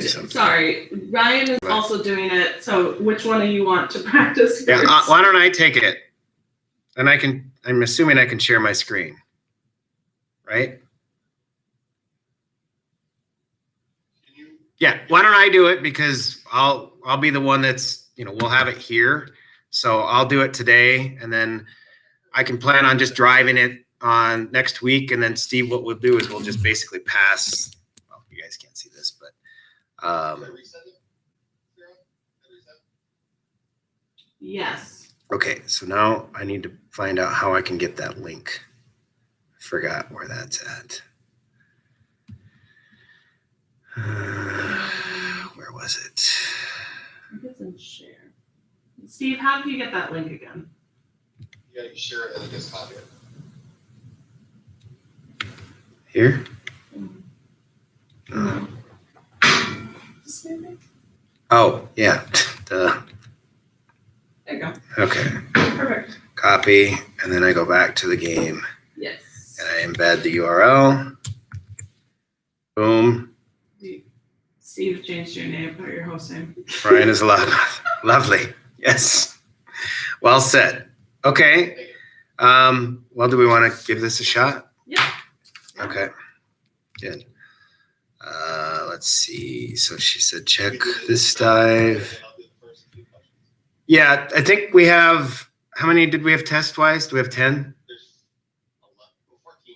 say something. Sorry, Ryan is also doing it. So which one do you want to practice first? Yeah, why don't I take it? And I'm assuming I can share my screen, right? Yeah, why don't I do it, because I'll be the one that's, we'll have it here. So I'll do it today, and then I can plan on just driving it on next week. And then Steve, what we'll do is we'll just basically pass. Well, you guys can't see this, but yes. Okay, so now I need to find out how I can get that link. I forgot where that's at. Where was it? It doesn't share. Steve, how do you get that link again? Yeah, you share it and just copy it. Here? No. Oh, yeah. Duh. There you go. Okay. Perfect. Copy, and then I go back to the game. Yes. And I embed the URL. Boom. Steve changed your name, put your host name. Ryan is lovely. Yes. Well said. Okay. Well, do we want to give this a shot? Yeah. Okay. Good. Let's see. So she said, check this dive. Yeah, I think we have, how many did we have test-wise? Do we have 10? There's 14.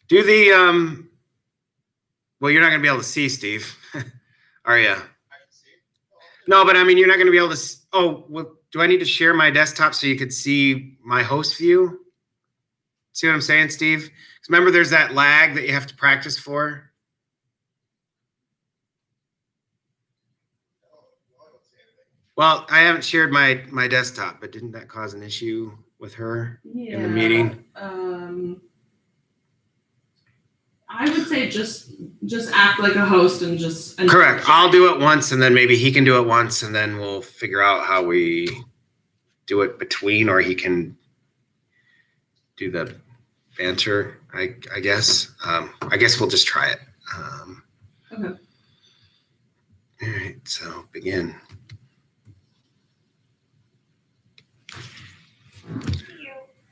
Do the, well, you're not going to be able to see, Steve. Are you? I can see it. No, but I mean, you're not going to be able to, oh, well, do I need to share my desktop so you could see my host view? See what I'm saying, Steve? 'Cause remember, there's that lag that you have to practice for. Well, I haven't shared my desktop, but didn't that cause an issue with her in the meeting? I would say just act like a host and just. Correct. I'll do it once, and then maybe he can do it once, and then we'll figure out how we do it between, or he can do the banter, I guess. I guess we'll just try it. Okay. All right, so begin.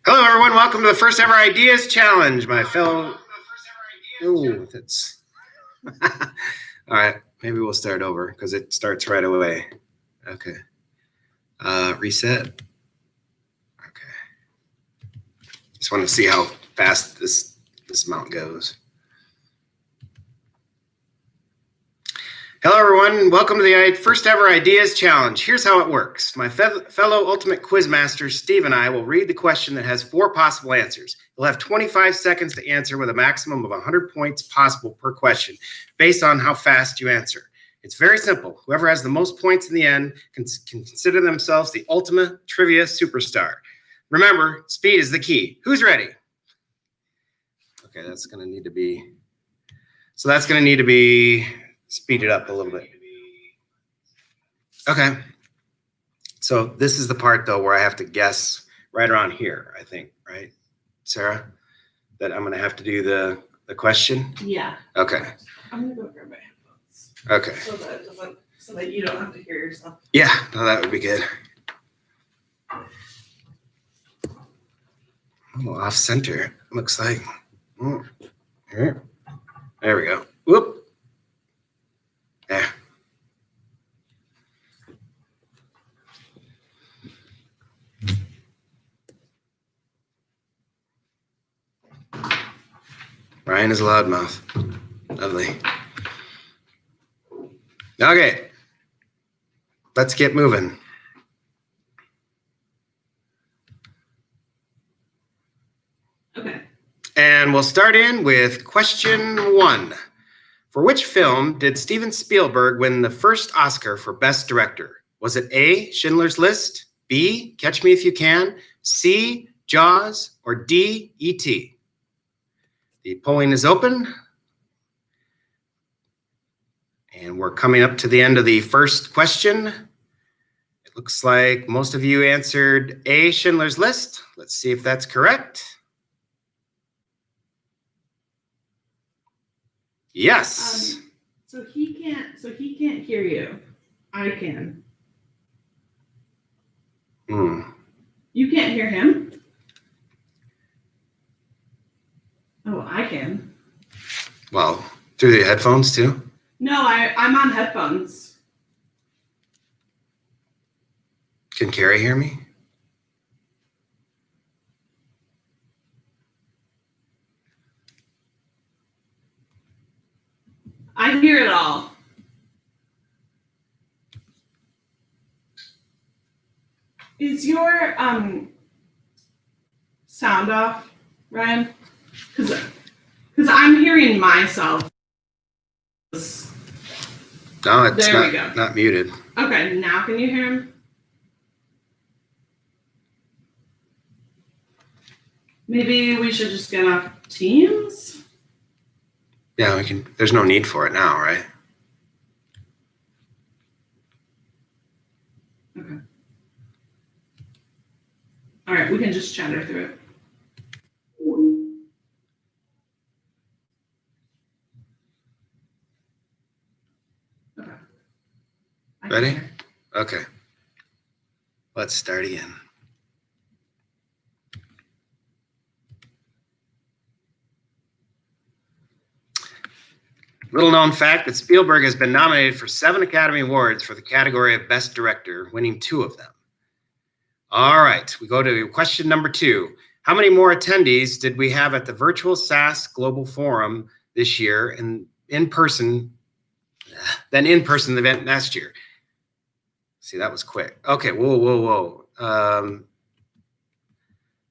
Hello, everyone. Welcome to the First Ever Ideas Challenge, my fellow. Ooh, that's. All right, maybe we'll start over because it starts right away. Okay. Reset. Okay. Just want to see how fast this mount goes. Hello, everyone. Welcome to the First Ever Ideas Challenge. Here's how it works. My fellow Ultimate Quizmaster, Steve, and I will read the question that has 4 possible answers. You'll have 25 seconds to answer with a maximum of 100 points possible per question based on how fast you answer. It's very simple. Whoever has the most points in the end can consider themselves the ultimate trivia superstar. Remember, speed is the key. Who's ready? Okay, that's going to need to be... So that's going to need to be... speed it up a little bit. Okay. So this is the part, though, where I have to guess right around here, I think, right, Sarah? That I'm going to have to do the question? Yeah. Okay. I'm going to go grab my headphones. Okay. So that you don't have to hear yourself. Yeah, no, that would be good. Oh, off center, looks like. Here. There we go. Whoop. There. Ryan is a loudmouth. Lovely. Okay. Let's get moving. Okay. And we'll start in with question 1. For which film did Steven Spielberg win the first Oscar for Best Director? Was it A, Schindler's List, B, Catch Me If You Can, C, Jaws, or D, E.T.? The polling is open. And we're coming up to the end of the first question. It looks like most of you answered A, Schindler's List. Let's see if that's correct. Yes. So he can't hear you. I can. Hmm. You can't hear him? Oh, I can. Well, through the headphones too? No, I'm on headphones. Can Carrie hear me? I hear it all. Is your sound off, Ryan? Because I'm hearing myself. No, it's There we go. not muted. Okay, now can you hear him? Maybe we should just get off Teams? Yeah, we can. There's no need for it now, right? Okay. All right, we can just chatter through it. Okay. I can Ready? hear. Okay. Let's start again. Little known fact that Spielberg has been nominated for 7 Academy Awards for the category of Best Director, winning 2 of them. All right, we go to question number 2. How many more attendees did we have at the virtual SAS Global Forum this year and than in-person event last year? See, that was quick. Okay, whoa.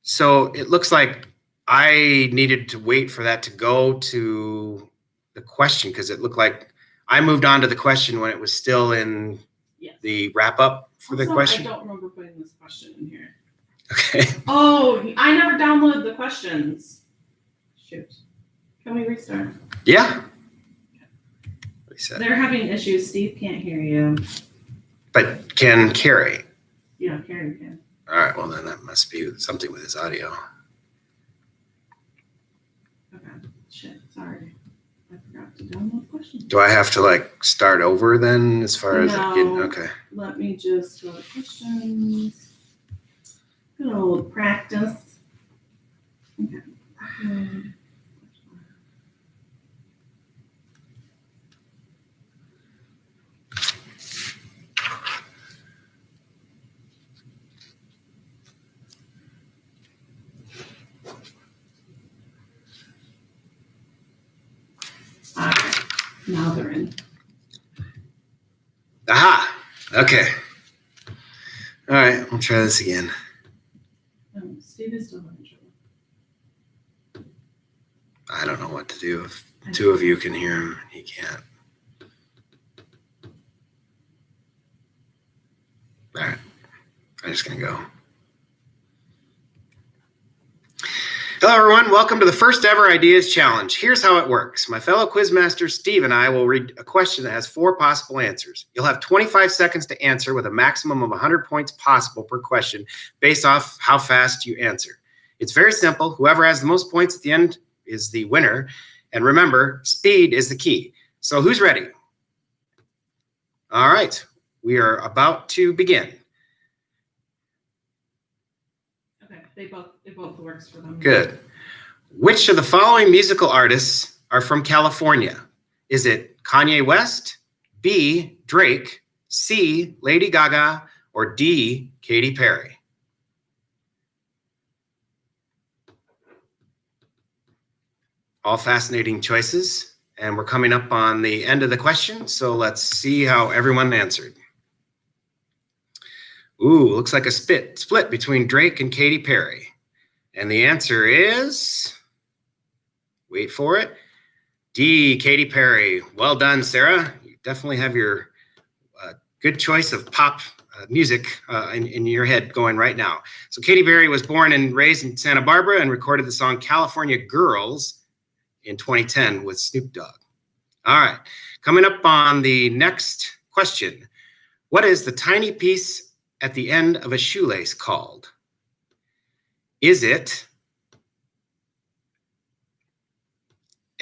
So it looks like I needed to wait for that to go to the question because it looked like I moved on to the question when it was still in Yes. the wrap up for the Also, question. I don't remember putting this question in here. Okay. Oh, I never downloaded the questions. Shoot. Can we restart? Yeah. Reset. They're having issues. Steve can't hear you. But can Carrie? Yeah, Karen can. All right. Well, then that must be something with his audio. Okay. Shit. Sorry. I forgot to download questions. Do I have to like start over then as far as No. okay. Let me just go to questions. Good old practice. Okay. All right. Now they're in. Aha. Okay. All right. I'll try this again. Steve is still having trouble. I don't know what to do if 2 of you can hear him and he can't. All right. I'm just going to go. Hello, everyone. Welcome to the first ever Ideas Challenge. Here's how it works. My fellow quizmaster, Steve, and I will read a question that has 4 possible answers. You'll have 25 seconds to answer with a maximum of 100 points possible per question based off how fast you answer. It's very simple. Whoever has the most points at the end is the winner. And remember, speed is the key. So who's ready? All right. We are about to begin. Okay, it both works for them. Good. Which of the following musical artists are from California? Is it Kanye West, B, Drake, C, Lady Gaga, or D, Katy Perry? All fascinating choices. And we're coming up on the end of the question, so let's see how everyone answered. Ooh, looks like a split between Drake and Katy Perry. And the answer is, wait for it, D, Katy Perry. Well done, Sarah. You definitely have your good choice of pop music in your head going right now. So Katy Perry was born and raised in Santa Barbara and recorded the song California Girls in 2010 with Snoop Dogg. All right, coming up on the next question. What is the tiny piece at the end of a shoelace called? Is it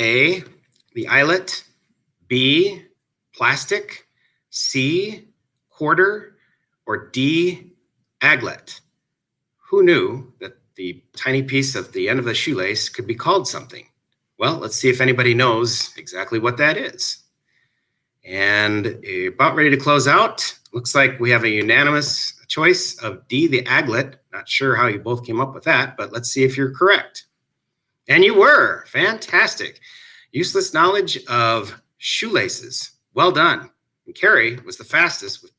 A, the eyelet, B, plastic, C, quarter, or D, aglet? Who knew that the tiny piece at the end of the shoelace could be called something? Well, let's see if anybody knows exactly what that is. And about ready to close out. Looks like we have a unanimous choice of D, the aglet. Not sure how you both came up with that, but let's see if you're correct. And you were. Fantastic. Useless knowledge of shoelaces. Well done. And Carrie was the fastest with,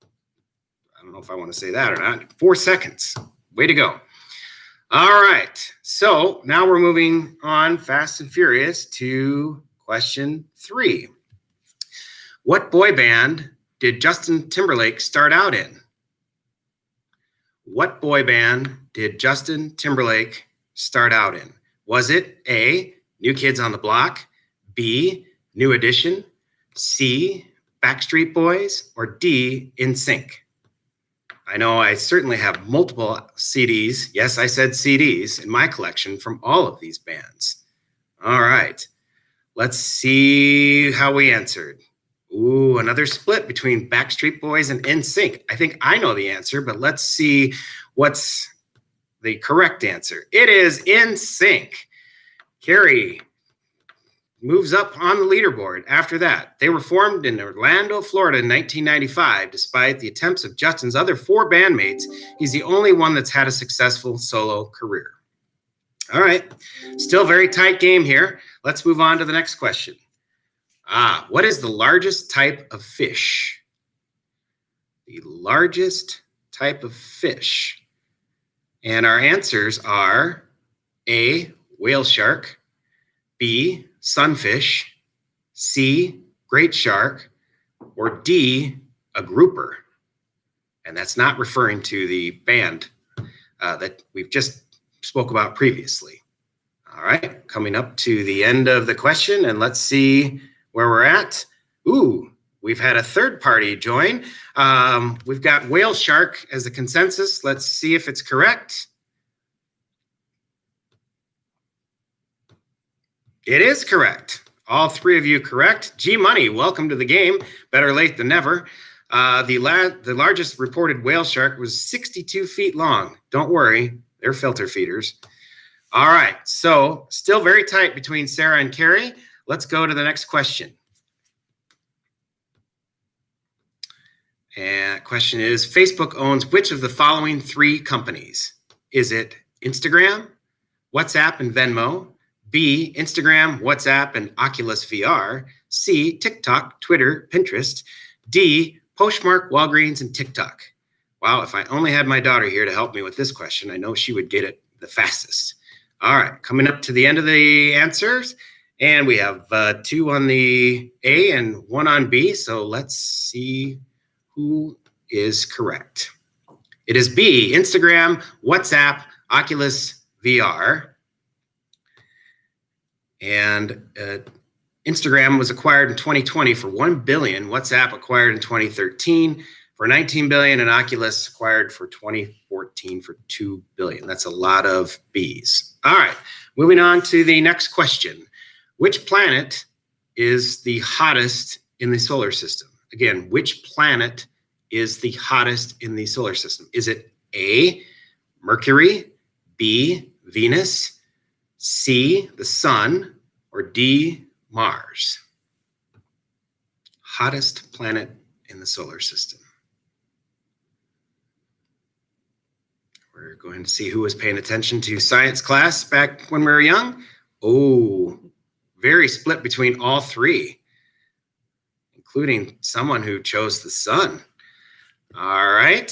I don't know if I want to say that or not, 4 seconds. Way to go. All right. So now we're moving on fast and furious to question 3. What boy band did Justin Timberlake start out in? What boy band did Justin Timberlake start out in? Was it A, New Kids on the Block, B, New Edition, C, Backstreet Boys, or D, NSYNC? I know I certainly have multiple CDs. Yes, I said CDs in my collection from all of these bands. All right. Let's see how we answered. Ooh, another split between Backstreet Boys and NSYNC. I think I know the answer, but let's see what's the correct answer. It is NSYNC. Carrie moves up on the leaderboard after that. They were formed in Orlando, Florida in 1995. Despite the attempts of Justin's other 4 bandmates, he's the only one that's had a successful solo career. All right, still very tight game here. Let's move on to the next question. What is the largest type of fish? The largest type of fish. And our answers are A, whale shark, B, sunfish, C, great shark, or D, a grouper. And that's not referring to the band that we've just spoke about previously. All right, coming up to the end of the question, and let's see where we're at. Ooh, we've had a third party join. We've got whale shark as the consensus. Let's see if it's correct. It is correct. All 3 of you correct. G Money, welcome to the game. Better late than never. The largest reported whale shark was 62 feet long. Don't worry, they're filter feeders. All right, so still very tight between Sarah and Carrie. Let's go to the next question. And question is, Facebook owns which of the following 3 companies? Is it Instagram, WhatsApp, and Venmo? B, Instagram, WhatsApp, and Oculus VR. C, TikTok, Twitter, Pinterest. D, Postmark, Walgreens, and TikTok. Wow, if I only had my daughter here to help me with this question, I know she would get it the fastest. All right, coming up to the end of the answers. And we have 2 on the A and 1 on B. So let's see who is correct. It is B, Instagram, WhatsApp, Oculus VR. And Instagram was acquired in 2020 for $1 billion. WhatsApp acquired in 2013 for $19 billion, and Oculus acquired for 2014 for $2 billion. That's a lot of Bs. All right, moving on to the next question. Which planet is the hottest in the solar system? Again, which planet is the hottest in the solar system? Is it A, Mercury, B, Venus, C, the sun, or D, Mars? Hottest planet in the solar system. We're going to see who was paying attention to science class back when we were young. Oh, very split between all 3, including someone who chose the sun. All right.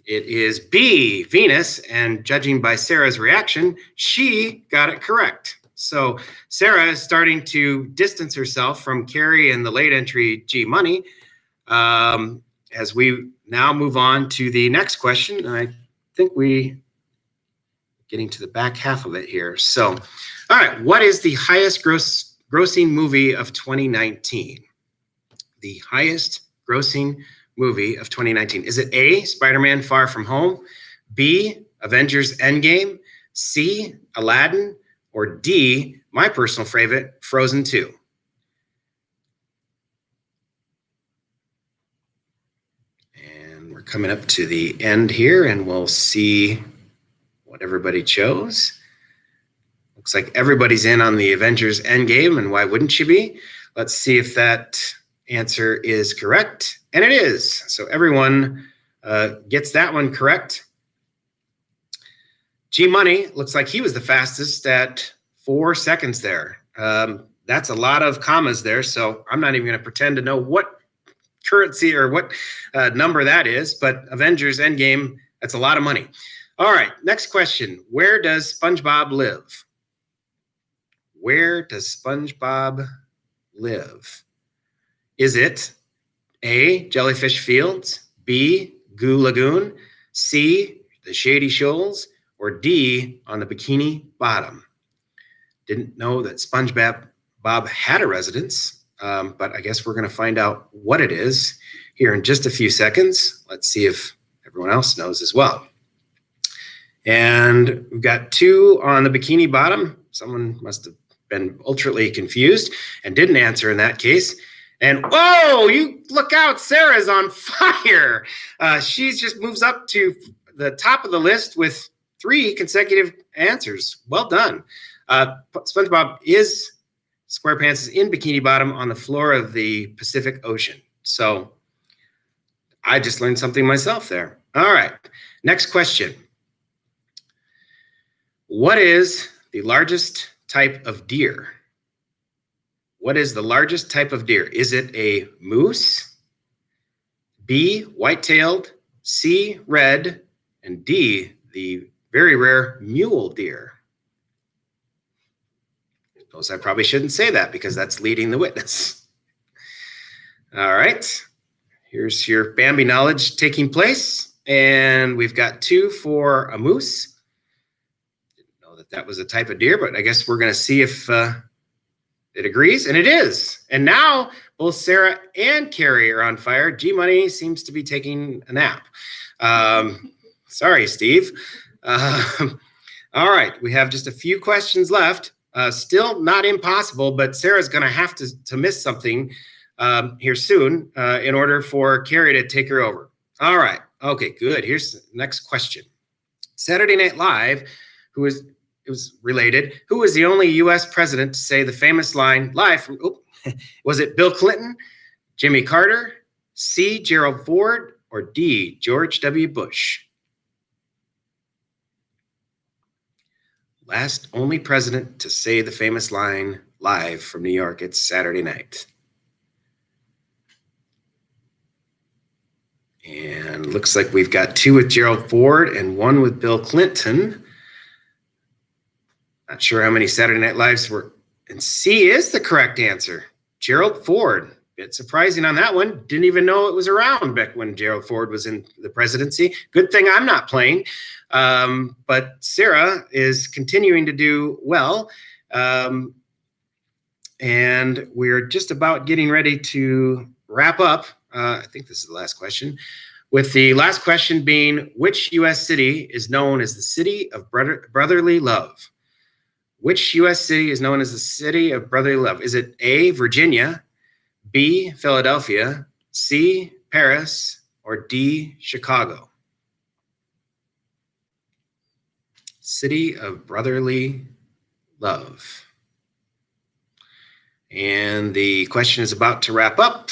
It is B, Venus, and judging by Sarah's reaction, she got it correct. So Sarah is starting to distance herself from Carrie and the late entry G Money as we now move on to the next question. And I think we getting to the back half of it here. So, all right, what is the highest grossing movie of 2019? The highest grossing movie of 2019. Is it A, Spider-Man Far From Home, B, Avengers Endgame, C, Aladdin, or D, my personal favorite, Frozen 2? we're coming up to the end here, and we'll see what everybody chose. Looks like everybody's in on the Avengers Endgame, and why wouldn't you be? Let's see if that answer is correct, and it is. So everyone gets that one correct. G Money looks like he was the fastest at 4 seconds there. That's a lot of commas there, so I'm not even going to pretend to know what currency or what number that is, but Avengers Endgame, that's a lot of money. All right, next question. Where does SpongeBob live? Where does SpongeBob live? Is it A, Jellyfish Fields, B, Goo Lagoon, C, the Shady Shoals, or D, on the Bikini Bottom? Didn't know that SpongeBob had a residence, but I guess we're going to find out what it is here in just a few seconds. Let's see if everyone else knows as well. And we've got 2 on the Bikini Bottom. Someone must have been ultraly confused and didn't answer in that case. And whoa, you look out, Sarah's on fire. She just moves up to the top of the list with 3 consecutive answers. Well done. SpongeBob SquarePants is in Bikini Bottom on the floor of the Pacific Ocean. So I just learned something myself there. All right, next question. What is the largest type of deer? What is the largest type of deer? Is it a moose, B, white-tailed, C, red, and D, the very rare mule deer? I probably shouldn't say that because that's leading the witness. All right, here's your Bambi knowledge taking place, and we've got 2 for a moose. Didn't know that was a type of deer, but I guess we're going to see if it agrees, and it is. And now both Sarah and Carrie are on fire. G Money seems to be taking a nap. Sorry, Steve. All right, we have just a few questions left. Still not impossible, but Sarah's going to have to miss something here soon in order for Carrie to take her over. All right. Okay, good. Here's the next question. Saturday Night Live, it was related. Who was the only U.S. president to say the famous line live from, was it Bill Clinton, Jimmy Carter, C, Gerald Ford, or D, George W. Bush? Last only president to say the famous line live from New York. It's Saturday night. And looks like we've got 2 with Gerald Ford and 1 with Bill Clinton. Not sure how many Saturday Night Lives were. And C is the correct answer. Gerald Ford. Bit surprising on that one. Didn't even know it was around back when Gerald Ford was in the presidency. Good thing I'm not playing. But Sarah is continuing to do well. And we're just about getting ready to wrap up. I think this is the last question. With the last question being, which U.S. city is known as the city of brotherly love? Which U.S. city is known as the city of brotherly love? Is it A, Virginia, B, Philadelphia, C, Paris, or D, Chicago? City of brotherly love. And the question is about to wrap up.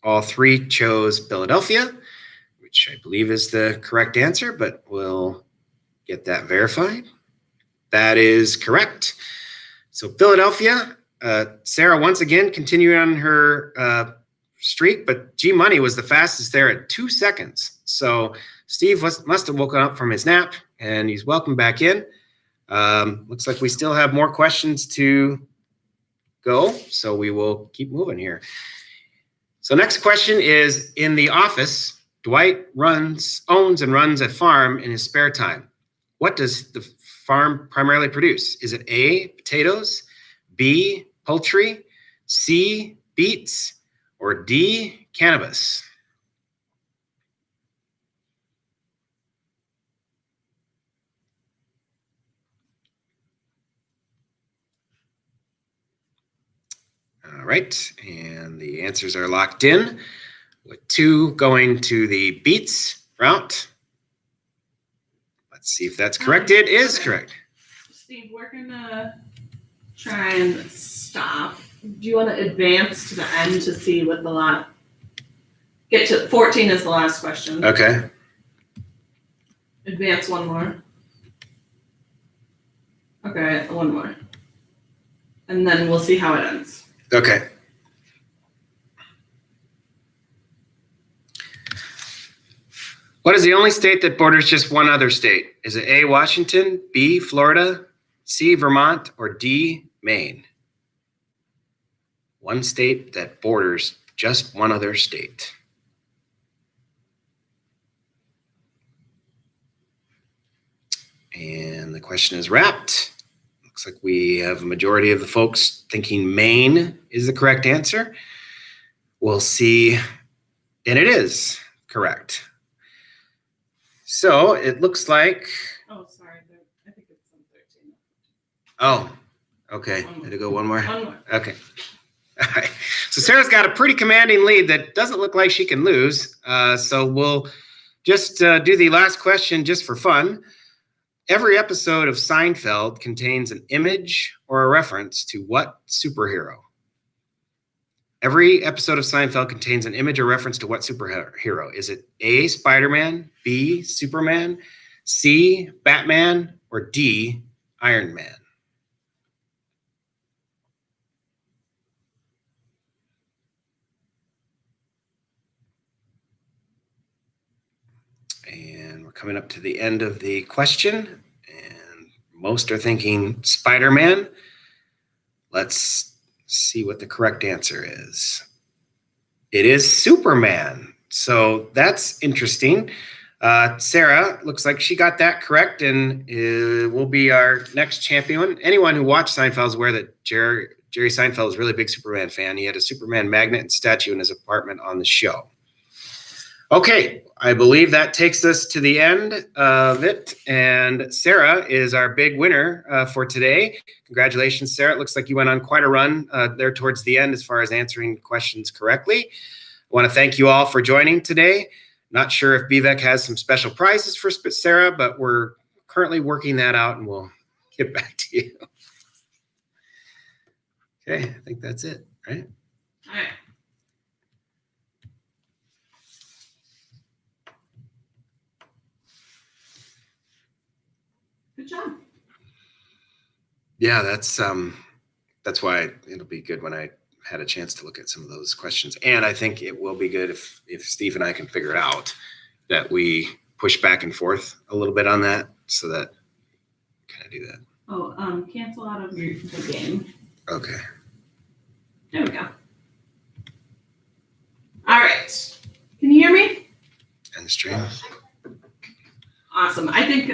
All 3 chose Philadelphia, which I believe is the correct answer, but we'll get that verified. That is correct. So Philadelphia, Sarah once again continuing on her streak, but G Money was the fastest there at 2 seconds. So Steve must have woken up from his nap, and he's welcome back in. Looks like we still have more questions to go, so we will keep moving here. So next question is, in The Office, Dwight owns and runs a farm in his spare time. What does the farm primarily produce? Is it A, potatoes, B, poultry, C, beets, or D, cannabis? All right, and the answers are locked in. with 2 going to the beets route. Let's see if that's correct. It is correct. Steve, we're gonna try and stop. Do you want to advance to the end to see what the lot? Get to 14 is the last question. Okay. Advance one more. Okay, one more. And then we'll see how it ends. Okay. What is the only state that borders just one other state? Is it A, Washington, B, Florida, C, Vermont, or D, Maine? One state that borders just one other state. And the question is wrapped. Looks like we have a majority of the folks thinking Maine is the correct answer. We'll see. And it is correct. So it looks like, Oh, sorry. I think it's on 13. oh, okay. Had to go one more. One more. Okay. All right. So Sarah's got a pretty commanding lead that doesn't look like she can lose. So we'll just do the last question just for fun. Every episode of Seinfeld contains an image or a reference to what superhero? Every episode of Seinfeld contains an image or reference to what superhero? Is it A, Spider-Man, B, Superman, C, Batman, or D, Iron Man? And we're coming up to the end of the question, and most are thinking Spider-Man. Let's see what the correct answer is. It is Superman. So that's interesting. Sarah, looks like she got that correct and will be our next champion. Anyone who watched Seinfeld is aware that Jerry Seinfeld is a really big Superman fan. He had a Superman magnet and statue in his apartment on the show. Okay, I believe that takes us to the end of it. And Sarah is our big winner for today. Congratulations, Sarah. It looks like you went on quite a run there towards the end as far as answering questions correctly. I want to thank you all for joining today. Not sure if BVEC has some special prizes for Sarah, but we're currently working that out and we'll get back to you. Okay, I think that's it, right? All right. Good job. Yeah, that's why it'll be good when I had a chance to look at some of those questions. And I think it will be good if Steve and I can figure it out, that we push back and forth a little bit on that so that kind of do that. Oh, cancel out of the game. Okay. There we go. All right. Can you hear me? End the stream. Awesome. I think